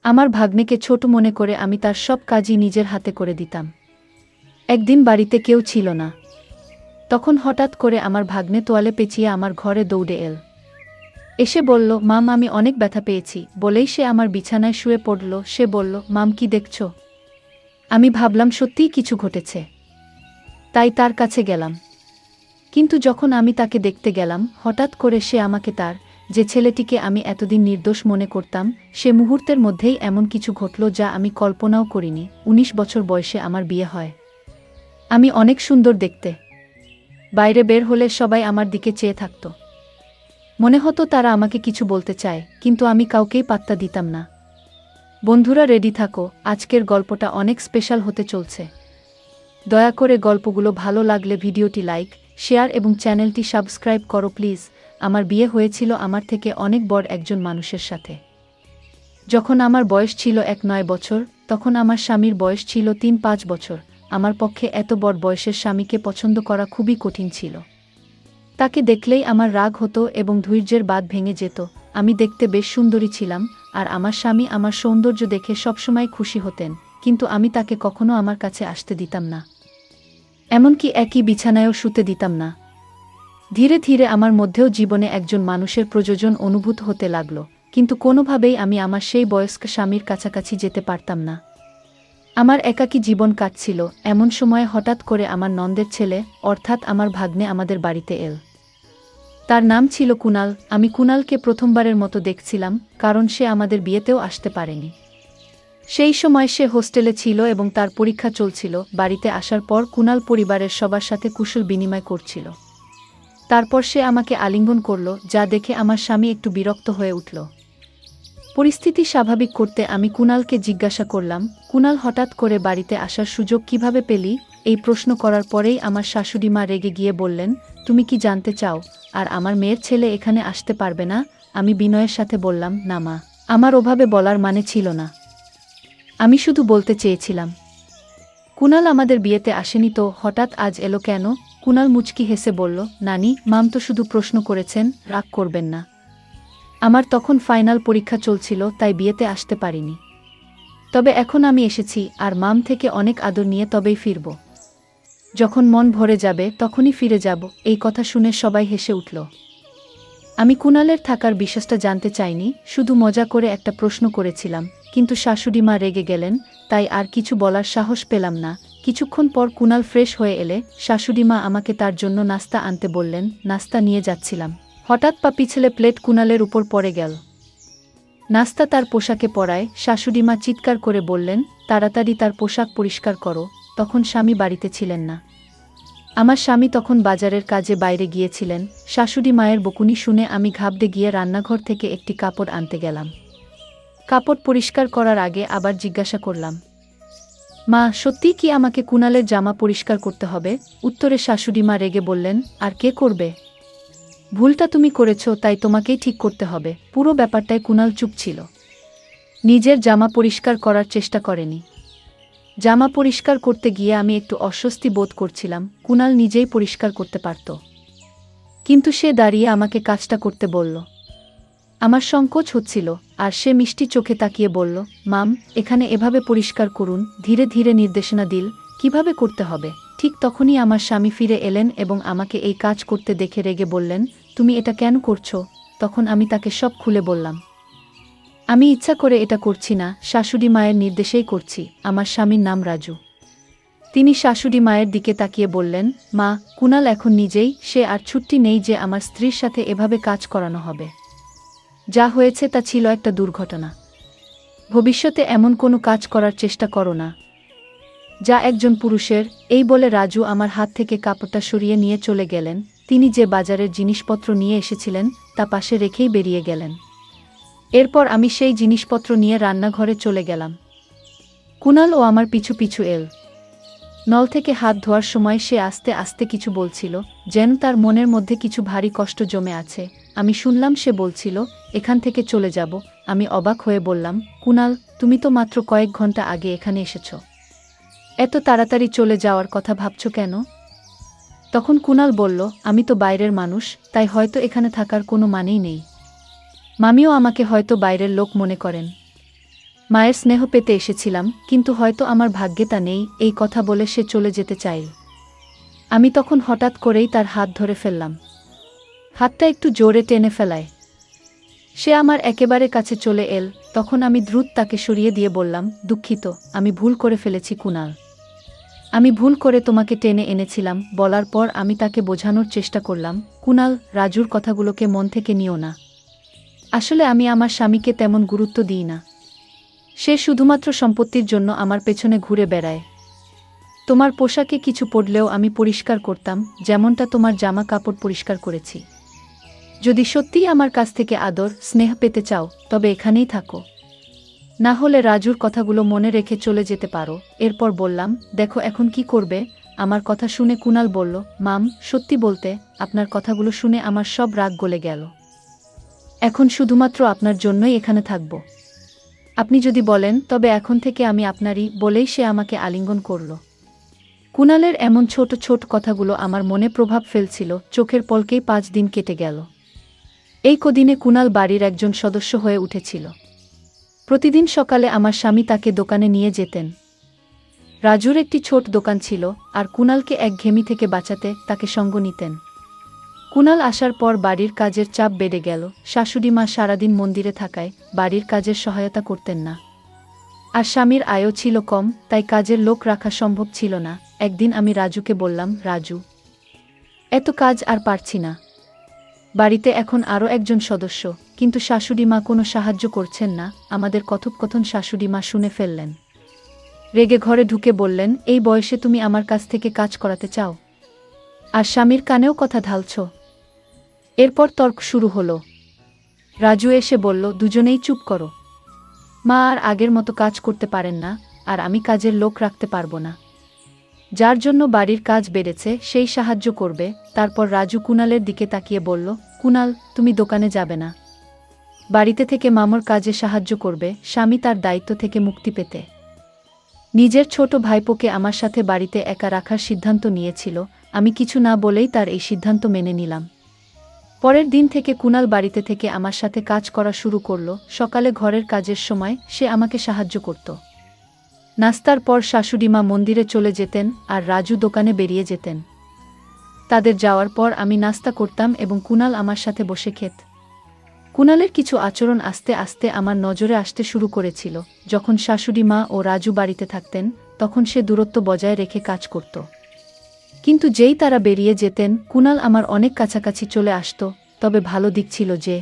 আমার ভাগ্নেকে ছোট মনে করে আমি তার সব কাজই নিজের হাতে করে দিতাম। একদিন বাড়িতে কেউ ছিল না। তখন হঠাৎ করে আমার ভাগ্নে তোয়ালে পেঁচিয়ে আমার ঘরে দৌড়ে এসে বলল, মাম আমি অনেক ব্যথা পেয়েছি। বলেই সে আমার বিছানায় শুয়ে পড়ল। সে বলল, মাম কি দেখছ? আমি ভাবলাম সত্যিই কিছু ঘটেছে, তাই তার কাছে গেলাম। কিন্তু যখন আমি তাকে দেখতে গেলাম, হঠাৎ করে সে আমাকে তার যে ছেলেটিকে আমি এতদিন নির্দোষ মনে করতাম, সে মুহূর্তের মধ্যেই এমন কিছু ঘটল যা আমি কল্পনাও করিনি। ১৯ বছর বয়সে আমার বিয়ে হয়। আমি অনেক সুন্দর দেখতে। বাইরে বের হলে সবাই আমার দিকে চেয়ে থাকত। মনে হতো তারা আমাকে কিছু বলতে চায়, কিন্তু আমি কাউকেই পাত্তা দিতাম না। বন্ধুরা রেডি থাকো, আজকের গল্পটা অনেক স্পেশাল হতে চলছে। দয়া করে গল্পগুলো ভালো লাগলে ভিডিওটি লাইক, শেয়ার এবং চ্যানেলটি সাবস্ক্রাইব করো প্লিজ। আমার বিয়ে হয়েছিল আমার থেকে অনেক বড় একজন মানুষের সাথে। যখন আমার বয়স ছিল ১-৯ বছর, তখন আমার স্বামীর বয়স ছিল ৩-৫ বছর। আমার পক্ষে এত বড় বয়সের স্বামীকে পছন্দ করা খুবই কঠিন ছিল। তাকে দেখলেই আমার রাগ হতো এবং ধৈর্যের বাঁধ ভেঙে যেত। আমি দেখতে বেশ সুন্দরী ছিলাম, আর আমার স্বামী আমার সৌন্দর্য দেখে সবসময় খুশি হতেন, কিন্তু আমি তাকে কখনো আমার কাছে আসতে দিতাম না। এমনকি একই বিছানায়ও শুতে দিতাম না। ধীরে ধীরে আমার মধ্যেও জীবনে একজন মানুষের প্রয়োজন অনুভূত হতে লাগল, কিন্তু কোনোভাবেই আমি আমার সেই বয়স্ক স্বামীর কাছাকাছি যেতে পারতাম না। আমার একাকী জীবন কাটছিল। এমন সময়ে হঠাৎ করে আমার নন্দের ছেলে, অর্থাৎ আমার ভাগ্নে আমাদের বাড়িতে এল। তার নাম ছিল কুনাল। আমি কুনালকে প্রথমবারের মতো দেখছিলাম, কারণ সে আমাদের বিয়েতেও আসতে পারেনি। সেই সময় সে হোস্টেলে ছিল এবং তার পরীক্ষা চলছিল। বাড়িতে আসার পর কুনাল পরিবারের সবার সাথে কুশল বিনিময় করছিল। তারপর সে আমাকে আলিঙ্গন করল, যা দেখে আমার স্বামী একটু বিরক্ত হয়ে উঠল। পরিস্থিতি স্বাভাবিক করতে আমি কুনালকে জিজ্ঞাসা করলাম, কুনাল হঠাৎ করে বাড়িতে আসার সুযোগ কিভাবে পেলি? এই প্রশ্ন করার পরেই আমার শাশুড়ি মা রেগে গিয়ে বললেন, তুমি কি জানতে চাও আর আমার মেয়ের ছেলে এখানে আসতে পারবে না? আমি বিনয়ের সাথে বললাম, না মা, আমার ওভাবে বলার মানে ছিল না। আমি শুধু বলতে চেয়েছিলাম। কুনাল আমাদের বিয়েতে আসেনি তো হঠাৎ আজ এলো কেন? কুনাল মুচকি হেসে বলল, নানি, মাম তো শুধু প্রশ্ন করেছেন, রাগ করবেন না। আমার তখন ফাইনাল পরীক্ষা চলছিল, তাই বিয়েতে আসতে পারিনি। তবে এখন আমি এসেছি, আর মাম থেকে অনেক আদর নিয়ে তবেই ফিরব। যখন মন ভরে যাবে তখনই ফিরে যাব। এই কথা শুনে সবাই হেসে উঠল। আমি কুনালের থাকার বিশ্বাসটা জানতে চাইনি, শুধু মজা করে একটা প্রশ্ন করেছিলাম, কিন্তু শাশুড়ি মা রেগে গেলেন, তাই আর কিছু বলার সাহস পেলাম না। কিছুক্ষণ পর কুনাল ফ্রেশ হয়ে এলে শাশুড়ি মা আমাকে তার জন্য নাস্তা আনতে বললেন। নাস্তা নিয়ে যাচ্ছিলাম, হঠাৎ পা পিছলে প্লেট কুনালের উপর পড়ে গেল। নাস্তা তার পোশাকে পড়ায় শাশুড়ি মা চিৎকার করে বললেন, তাড়াতাড়ি তার পোশাক পরিষ্কার করো। তখন স্বামী বাড়িতে ছিলেন না। আমার স্বামী তখন বাজারের কাজে বাইরে গিয়েছিলেন। শাশুড়ি মায়ের বকুনি শুনে আমি ঘাবড়ে গিয়ে রান্নাঘর থেকে একটি কাপড় আনতে গেলাম। কাপড় পরিষ্কার করার আগে আবার জিজ্ঞাসা করলাম, মা, সত্যিই কি আমাকে কুনালের জামা পরিষ্কার করতে হবে? উত্তরে শাশুড়ি মা রেগে বললেন, আর কে করবে? ভুলটা তুমি করেছ, তাই তোমাকেই ঠিক করতে হবে। পুরো ব্যাপারটায় কুনাল চুপ ছিল। নিজের জামা পরিষ্কার করার চেষ্টা করেনি। জামা পরিষ্কার করতে গিয়ে আমি একটু অস্বস্তি বোধ করছিলাম। কুনাল নিজেই পরিষ্কার করতে পারত, কিন্তু সে দাঁড়িয়ে আমাকে কাজটা করতে বলল। আমার সংকোচ হচ্ছিল, আর সে মিষ্টি চোখে তাকিয়ে বলল, মাম, এখানে এভাবে পরিষ্কার করুন। ধীরে ধীরে নির্দেশনা দিল কিভাবে করতে হবে। ঠিক তখনই আমার স্বামী ফিরে এলেন এবং আমাকে এই কাজ করতে দেখে রেগে বললেন, তুমি এটা কেন করছো? তখন আমি তাকে সব খুলে বললাম। আমি ইচ্ছা করে এটা করছি না, শাশুড়ি মায়ের নির্দেশেই করছি। আমার স্বামীর নাম রাজু। তিনি শাশুড়ি মায়ের দিকে তাকিয়ে বললেন, মা, কুনাল এখন নিজেই, সে আর ছুটি নেই যে আমার স্ত্রীর সাথে এভাবে কাজ করানো হবে। যা হয়েছে তা ছিল একটা দুর্ঘটনা। ভবিষ্যতে এমন কোনো কাজ করার চেষ্টা করো না, যা একজন পুরুষের। এই বলে রাজু আমার হাত থেকে কাপড়টা সরিয়ে নিয়ে চলে গেলেন। তিনি যে বাজারের জিনিসপত্র নিয়ে এসেছিলেন তা পাশে রেখেই বেরিয়ে গেলেন। এরপর আমি সেই জিনিসপত্র নিয়ে রান্নাঘরে চলে গেলাম। কুনাল ও আমার পিছু পিছু এল। নল থেকে হাত ধোয়ার সময় সে আস্তে আস্তে কিছু বলছিল, যেন তার মনের মধ্যে কিছু ভারী কষ্ট জমে আছে। আমি শুনলাম সে বলছিল, এখান থেকে চলে যাব। আমি অবাক হয়ে বললাম, কুনাল, তুমি তো মাত্র কয়েক ঘন্টা আগে এখানে এসেছ। এত তাড়াতাড়ি চলে যাওয়ার কথা ভাবছ কেন? তখন কুনাল বলল, আমি তো বাইরের মানুষ, তাই হয়তো এখানে থাকার কোনো মানেই নেই। মামিও আমাকে হয়তো বাইরের লোক মনে করেন। মায়ের স্নেহ পেতে এসেছিলাম, কিন্তু হয়তো আমার ভাগ্যে তা নেই, এই কথা বলে সে চলে যেতে চাইল। আমি তখন হঠাৎ করেই তার হাত ধরে ফেললাম। হাতটা একটু জোরে টেনে ফেলায় সে আমার একেবারে কাছে চলে এল। তখন আমি দ্রুত তাকে সরিয়ে দিয়ে বললাম, দুঃখিত, আমি ভুল করে ফেলেছি কুনাল। আমি ভুল করে তোমাকে টেনে এনেছিলাম। বলার পর আমি তাকে বোঝানোর চেষ্টা করলাম, কুনাল, রাজুর কথাগুলোকে মন থেকে নিও না। আসলে আমি আমার স্বামীকে তেমন গুরুত্ব দিই না। সে শুধুমাত্র সম্পত্তির জন্য আমার পেছনে ঘুরে বেড়ায়। তোমার পোশাকে কিছু পড়লেও আমি পরিষ্কার করতাম, যেমনটা তোমার জামা কাপড় পরিষ্কার করেছি। যদি সত্যিই আমার কাছ থেকে আদর স্নেহ পেতে চাও, তবে এখানেই থাকো। না হলে রাজুর কথাগুলো মনে রেখে চলে যেতে পারো। এরপর বললাম, দেখো এখন কি করবে? আমার কথা শুনে কুনাল বলল, মাম, সত্যি বলতে, আপনার কথাগুলো শুনে আমার সব রাগ গলে গেল। এখন শুধুমাত্র আপনার জন্যই এখানে থাকব। আপনি যদি বলেন তবে এখন থেকে আমি আপনারই। বলেই সে আমাকে আলিঙ্গন করল। কুনালের এমন ছোট ছোট কথাগুলো আমার মনে প্রভাব ফেলছিল। চোখের পলকেই 5 দিন কেটে গেল। এই কদিনে কুনাল বাড়ির একজন সদস্য হয়ে উঠেছিল। প্রতিদিন সকালে আমার স্বামী তাকে দোকানে নিয়ে যেতেন। রাজুর একটি ছোট দোকান ছিল, আর কুনালকে একঘেয়েমি থেকে বাঁচাতে তাকে সঙ্গ নিতেন। কুনাল আসার পর বাড়ির কাজের চাপ বেড়ে গেল। শাশুড়ি মা সারাদিন মন্দিরে থাকায় বাড়ির কাজের সহায়তা করতেন না। আর স্বামীর আয়ও ছিল কম, তাই কাজের লোক রাখা সম্ভব ছিল না। একদিন আমি রাজুকে বললাম, রাজু, এত কাজ আর পারছি না। বাড়িতে এখন আরও একজন সদস্য, কিন্তু শাশুড়ি মা কোনো সাহায্য করছেন না। আমাদের কথোপকথন শাশুড়ি মা শুনে ফেললেন। রেগে ঘরে ঢুকে বললেন, এই বয়সে তুমি আমার কাছ থেকে কাজ করাতে চাও, আর স্বামীর কানেও কথা ঢালছ? এরপর তর্ক শুরু হলো। রাজু এসে বলল, দুজনেই চুপ করো। মা আর আগের মতো কাজ করতে পারেন না, আর আমি কাজের লোক রাখতে পারবো না। যার জন্য বাড়ির কাজ বেড়েছে সেই সাহায্য করবে। তারপর রাজু কুনালের দিকে তাকিয়ে বলল, কুনাল, তুমি দোকানে যাবে না, বাড়িতে থেকে মামুর কাজে সাহায্য করবে। স্বামী তার দায়িত্ব থেকে মুক্তি পেতে নিজের ছোট ভাইপোকে আমার সাথে বাড়িতে একা রাখার সিদ্ধান্ত নিয়েছিল। আমি কিছু না বলেই তার এই সিদ্ধান্ত মেনে নিলাম। পরের দিন থেকে কুনাল বাড়িতে থেকে আমার সাথে কাজ করা শুরু করল। সকালে ঘরের কাজের সময় সে আমাকে সাহায্য করত। নাস্তার পর শাশুড়ি মা মন্দিরে চলে যেতেন, আর রাজু দোকানে বেরিয়ে যেতেন। তাদের যাওয়ার পর আমি নাস্তা করতাম এবং কুনাল আমার সাথে বসে খেত। কুনালের কিছু আচরণ আস্তে আস্তে আমার নজরে আসতে শুরু করেছিল। যখন শাশুড়ি মা ও রাজু বাড়িতে থাকতেন, তখন সে দূরত্ব বজায় রেখে কাজ করত। কিন্তু যেই তারা বেরিয়ে যেতেন, কুনাল আমার অনেক কাছাকাছি চলে আসত। তবে ভালো দিক ছিল যে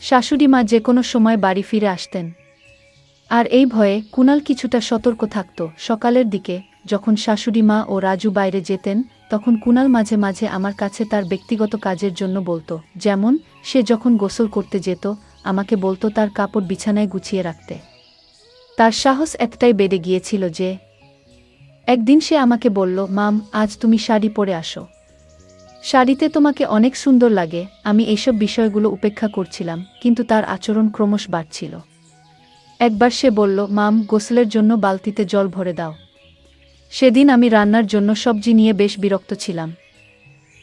শাশুড়ি মা যে কোনো সময় বাড়ি ফিরে আসতেন। আর এই ভয়ে কুনাল কিছুটা সতর্ক থাকত। সকালের দিকে যখন শাশুড়ি মা ও রাজু বাইরে যেতেন, তখন কুনাল মাঝে মাঝে আমার কাছে তার ব্যক্তিগত কাজের জন্য বলতো। যেমন, সে যখন গোসল করতে যেত, আমাকে বলতো তার কাপড় বিছানায় গুছিয়ে রাখতে। তার সাহস এতটাই বেড়ে গিয়েছিল যে একদিন সে আমাকে বলল, মাম, আজ তুমি শাড়ি পরে আসো, শাড়িতে তোমাকে অনেক সুন্দর লাগে। আমি এইসব বিষয়গুলো উপেক্ষা করছিলাম, কিন্তু তার আচরণ ক্রমশ বাড়ছিল। একবার সে বলল, মাম, গোসলের জন্য বালতিতে জল ভরে দাও। সেদিন আমি রান্নার জন্য সবজি নিয়ে বেশ বিরক্ত ছিলাম,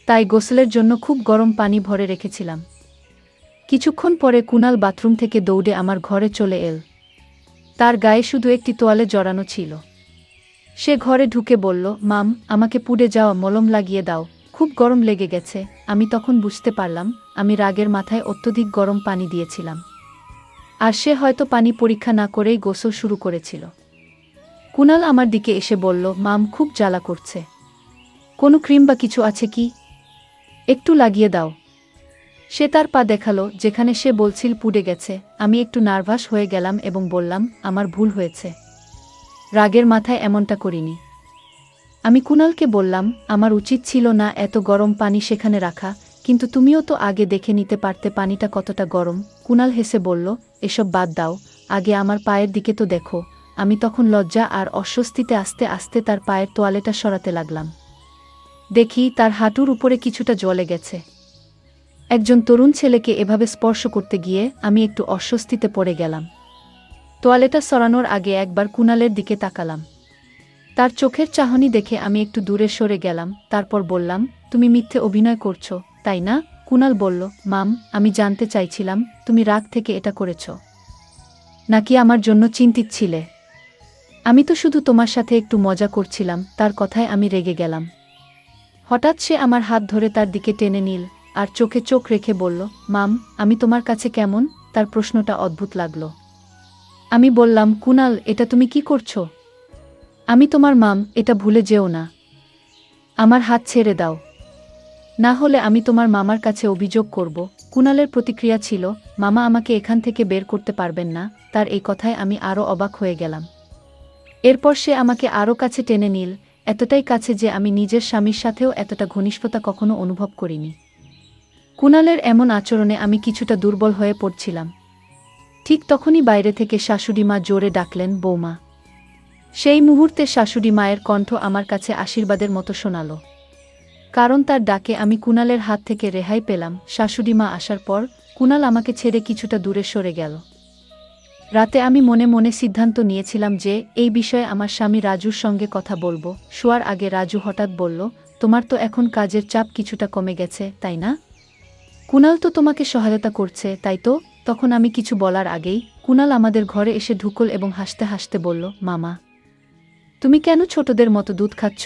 তাই গোসলের জন্য খুব গরম পানি ভরে রেখেছিলাম। কিছুক্ষণ পরে কুনাল বাথরুম থেকে দৌড়ে আমার ঘরে চলে এল। তার গায়ে শুধু একটি তোয়ালে জড়ানো ছিল। সে ঘরে ঢুকে বলল, মাম, আমাকে পুড়ে যাওয়া মলম লাগিয়ে দাও, খুব গরম লেগে গেছে। আমি তখন বুঝতে পারলাম আমি রাগের মাথায় অত্যধিক গরম পানি দিয়েছিলাম, আর সে হয়তো পানি পরীক্ষা না করেই গোসল শুরু করেছিল। কুনাল আমার দিকে এসে বলল, মাম, খুব জ্বালা করছে, কোনো ক্রিম বা কিছু আছে কি? একটু লাগিয়ে দাও। সে তার পা দেখালো যেখানে সে বলছিল পুড়ে গেছে। আমি একটু নার্ভাস হয়ে গেলাম এবং বললাম, আমার ভুল হয়েছে, রাগের মাথায় এমনটা করিনি। আমি কুনালকে বললাম, আমার উচিত ছিল না এত গরম পানি সেখানে রাখা, কিন্তু তুমিও তো আগে দেখে নিতে পারতে পানিটা কতটা গরম। কুনাল হেসে বলল, এসব বাদ দাও, আগে আমার পায়ের দিকে তো দেখো। আমি তখন লজ্জা আর অস্বস্তিতে আস্তে আস্তে তার পায়ের তোয়ালেটা সরাতে লাগলাম। দেখি তার হাঁটুর উপরে কিছুটা জ্বলে গেছে। একজন তরুণ ছেলেকে এভাবে স্পর্শ করতে গিয়ে আমি একটু অস্বস্তিতে পড়ে গেলাম। তোয়ালেটা সরানোর আগে একবার কুনালের দিকে তাকালাম। তার চোখের চাহনি দেখে আমি একটু দূরে সরে গেলাম। তারপর বললাম, তুমি মিথ্যে অভিনয় করছো, তাই না? কুনাল বলল, মাম, আমি জানতে চাইছিলাম তুমি রাগ থেকে এটা করেছ। নাকি আমার জন্য চিন্তিত ছিলে? আমি তো শুধু তোমার সাথে একটু মজা করছিলাম। তার কথায় আমি রেগে গেলাম। হঠাৎ সে আমার হাত ধরে তার দিকে টেনে নিল আর চোখে চোখ রেখে বলল, মাম, আমি তোমার কাছে কেমন? তার প্রশ্নটা অদ্ভুত লাগলো। আমি বললাম, কুনাল, এটা তুমি কি করছো? আমি তোমার মাম, এটা ভুলে যেও না। আমার হাত ছেড়ে দাও, না হলে আমি তোমার মামার কাছে অভিযোগ করব। কুনালের প্রতিক্রিয়া ছিল, মামা আমাকে এখান থেকে বের করতে পারবেন না। তার এই কথায় আমি আরও অবাক হয়ে গেলাম। এরপর সে আমাকে আরও কাছে টেনে নিল, এতটাই কাছে যে আমি নিজের স্বামীর সাথেও এতটা ঘনিষ্ঠতা কখনো অনুভব করিনি। কুনালের এমন আচরণে আমি কিছুটা দুর্বল হয়ে পড়ছিলাম। ঠিক তখনই বাইরে থেকে শাশুড়ি মা জোরে ডাকলেন, বৌমা। সেই মুহূর্তে শাশুড়ি মায়ের কণ্ঠ আমার কাছে আশীর্বাদের মতো শোনালো। কারণ তার ডাকে আমি কুনালের হাত থেকে রেহাই পেলাম। শাশুড়ি মা আসার পর কুনাল আমাকে ছেড়ে কিছুটা দূরে সরে গেল। রাতে আমি মনে মনে সিদ্ধান্ত নিয়েছিলাম যে এই বিষয়ে আমার স্বামী রাজুর সঙ্গে কথা বলবো। শোয়ার আগে রাজু হঠাৎ বলল, তোমার তো এখন কাজের চাপ কিছুটা কমে গেছে, তাই না? কুনাল তো তোমাকে সহায়তা করছে, তাই তো? তখন আমি কিছু বলার আগেই কুনাল আমাদের ঘরে এসে ঢুকল এবং হাসতে হাসতে বলল, মামা, তুমি কেন ছোটদের মতো দুধ খাচ্ছ?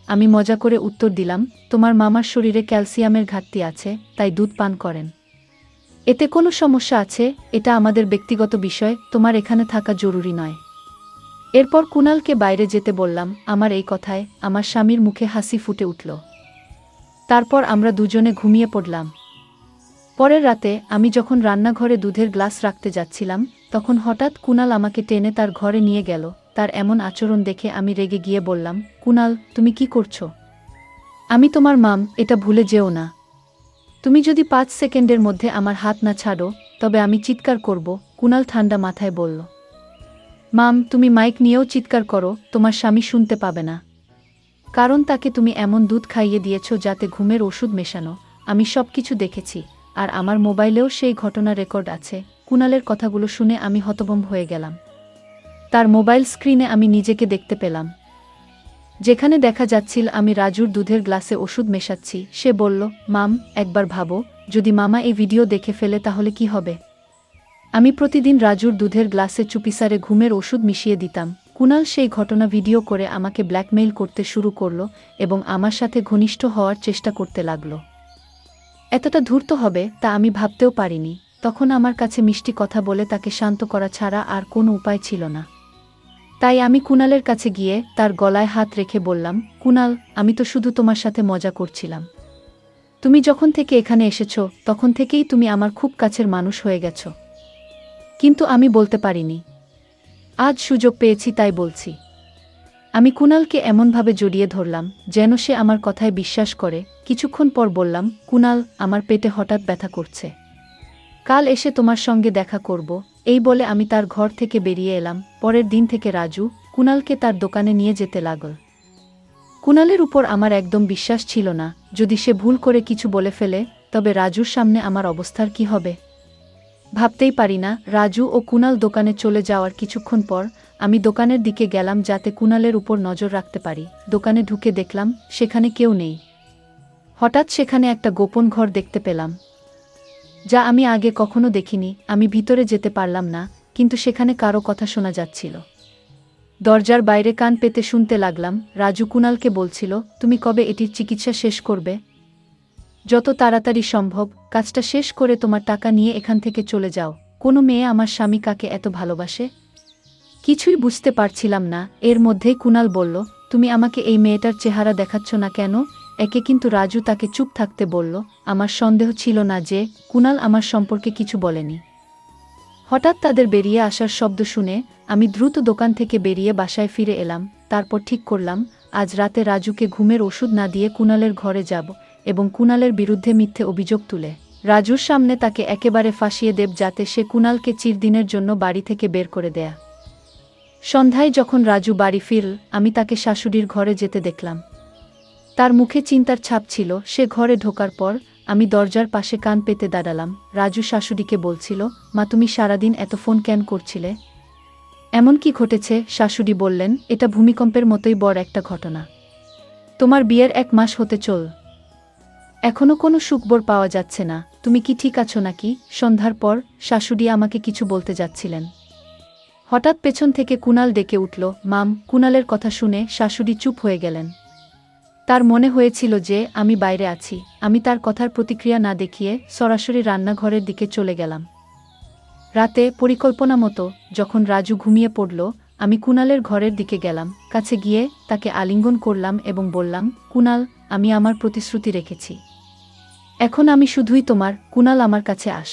আমি মজা করে উত্তর দিলাম, তোমার মামার শরীরে ক্যালসিয়ামের ঘাটতি আছে, তাই দুধ পান করেন। এতে কোনো সমস্যা আছে? এটা আমাদের ব্যক্তিগত বিষয়, তোমার এখানে থাকা জরুরি নয়। এরপর কুনালকে বাইরে যেতে বললাম। আমার এই কথায় আমার স্বামীর মুখে হাসি ফুটে উঠল। তারপর আমরা দুজনে ঘুমিয়ে পড়লাম। পরের রাতে আমি যখন রান্নাঘরে দুধের গ্লাস রাখতে যাচ্ছিলাম, তখন হঠাৎ কুনাল আমাকে টেনে তার ঘরে নিয়ে গেল। তার এমন আচরণ দেখে আমি রেগে গিয়ে বললাম, কুনাল, তুমি কি করছো? আমি তোমার মাম, এটা ভুলে যেও না। তুমি যদি 5 সেকেন্ডের মধ্যে আমার হাত না ছাড়ো, তবে আমি চিৎকার করব। কুনাল ঠান্ডা মাথায় বলল, মাম, তুমি মাইক নিয়েও চিৎকার করো, তোমার স্বামী শুনতে পাবে না। কারণ তাকে তুমি এমন দুধ খাইয়ে দিয়েছ যাতে ঘুমের ওষুধ মেশানো। আমি সব কিছু দেখেছি, আর আমার মোবাইলেও সেই ঘটনা রেকর্ড আছে। কুনালের কথাগুলো শুনে আমি হতভম্ব হয়ে গেলাম। তার মোবাইল স্ক্রিনে আমি নিজেকে দেখতে পেলাম, যেখানে দেখা যাচ্ছিল আমি রাজুর দুধের গ্লাসে ওষুধ মেশাচ্ছি। সে বলল, মাম, একবার ভাবো, যদি মামা এই ভিডিও দেখে ফেলে তাহলে কি হবে? আমি প্রতিদিন রাজুর দুধের গ্লাসে চুপিসারে ঘুমের ওষুধ মিশিয়ে দিতাম। কুনাল সেই ঘটনা ভিডিও করে আমাকে ব্ল্যাকমেইল করতে শুরু করল এবং আমার সাথে ঘনিষ্ঠ হওয়ার চেষ্টা করতে লাগল। এতটা ধূর্ত হবে তা আমি ভাবতেও পারিনি। তখন আমার কাছে মিষ্টি কথা বলে তাকে শান্ত করা ছাড়া আর কোনো উপায় ছিল না। তাই আমি কুনালের কাছে গিয়ে তার গলায় হাত রেখে বললাম, কুনাল, আমি তো শুধু তোমার সাথে মজা করছিলাম। তুমি যখন থেকে এখানে এসেছো তখন থেকেই তুমি আমার খুব কাছের মানুষ হয়ে গেছো। কিন্তু আমি বলতে পারিনি। আজ সুযোগ পেয়েছি তাই বলছি। আমি কুনালকে এমনভাবে জড়িয়ে ধরলাম যেন সে আমার কথায় বিশ্বাস করে। কিছুক্ষণ পর বললাম, কুনাল, আমার পেটে হঠাৎ ব্যথা করছে। কাল এসে তোমার সঙ্গে দেখা করব। এই বলে আমি তার ঘর থেকে বেরিয়ে এলাম। পরের দিন থেকে রাজু কুনালকে তার দোকানে নিয়ে যেতে লাগল। কুনালের উপর আমার একদম বিশ্বাস ছিল না। যদি সে ভুল করে কিছু বলে ফেলে, তবে রাজুর সামনে আমার অবস্থার কি হবে? ভাবতেই পারি না। রাজু ও কুনাল দোকানে চলে যাওয়ার কিছুক্ষণ পর আমি দোকানের দিকে গেলাম যাতে কুনালের উপর নজর রাখতে পারি। দোকানে ঢুকে দেখলাম সেখানে কেউ নেই। হঠাৎ সেখানে একটা গোপন ঘর দেখতে পেলাম, যা আমি আগে কখনো দেখিনি। আমি ভিতরে যেতে পারলাম না, কিন্তু সেখানে কারো কথা শোনা যাচ্ছিল। দরজার বাইরে কান পেতে শুনতে লাগলাম রাজু কুনালকে বলছিল, তুমি কবে এটির চিকিৎসা শেষ করবে? যত তাড়াতাড়ি সম্ভব। কাজটা শেষ করে তোমার টাকা নিয়ে এখান থেকে চলে যাও। কোনো মেয়ে আমার স্বামী কাকে এত ভালোবাসে? কিছুই বুঝতে পারছিলাম না। এর মধ্যেই কুনাল বলল, তুমি আমাকে এই মেয়েটার চেহারা দেখাচ্ছ না কেন? একে কিন্তু রাজু তাকে চুপ থাকতে বলল। আমার সন্দেহ ছিল না যে কুনাল আমার সম্পর্কে কিছু বলেনি। হঠাৎ তাদের বেরিয়ে আসার শব্দ শুনে আমি দ্রুত দোকান থেকে বেরিয়ে বাসায় ফিরে এলাম। তারপর ঠিক করলাম আজ রাতে রাজুকে ঘুমের ওষুধ না দিয়ে কুনালের ঘরে যাব এবং কুনালের বিরুদ্ধে মিথ্যে অভিযোগ তুলে রাজুর সামনে তাকে একেবারে ফাঁসিয়ে দেব, যাতে সে কুনালকে চিরদিনের জন্য বাড়ি থেকে বের করে দেয়া। সন্ধ্যায় যখন রাজু বাড়ি ফিরল, আমি তাকে শাশুড়ির ঘরে যেতে দেখলাম। তার মুখে চিন্তার ছাপ ছিল। সে ঘরে ঢোকার পর আমি দরজার পাশে কান পেতে দাঁড়ালাম। রাজু শাশুড়িকে বলছিল, মা, তুমি সারাদিন এত ফোন কেন করছিলে? এমন কি ঘটেছে? শাশুড়ি বললেন, এটা ভূমিকম্পের মতোই বড় একটা ঘটনা। তোমার বিয়ের 1 মাস হতে চল, এখনো কোনো সুখবর পাওয়া যাচ্ছে না। তুমি কি ঠিক আছো নাকি? সন্ধ্যার পর শাশুড়ি আমাকে কিছু বলতে যাচ্ছিলেন। হঠাৎ পেছন থেকে কুণাল ডেকে উঠল, মাম। কুণালের কথা শুনে শাশুড়ি চুপ হয়ে গেলেন। তার মনে হয়েছিল যে আমি বাইরে আছি। আমি তার কথার প্রতিক্রিয়া না দেখিয়ে সরাসরি রান্নাঘরের দিকে চলে গেলাম। রাতে পরিকল্পনা মতো যখন রাজু ঘুমিয়ে পড়ল, আমি কুণালের ঘরের দিকে গেলাম। কাছে গিয়ে তাকে আলিঙ্গন করলাম এবং বললাম, কুণাল, আমি আমার প্রতিশ্রুতি রেখেছি। এখন আমি শুধুই তোমার। কুণাল, আমার কাছে আস।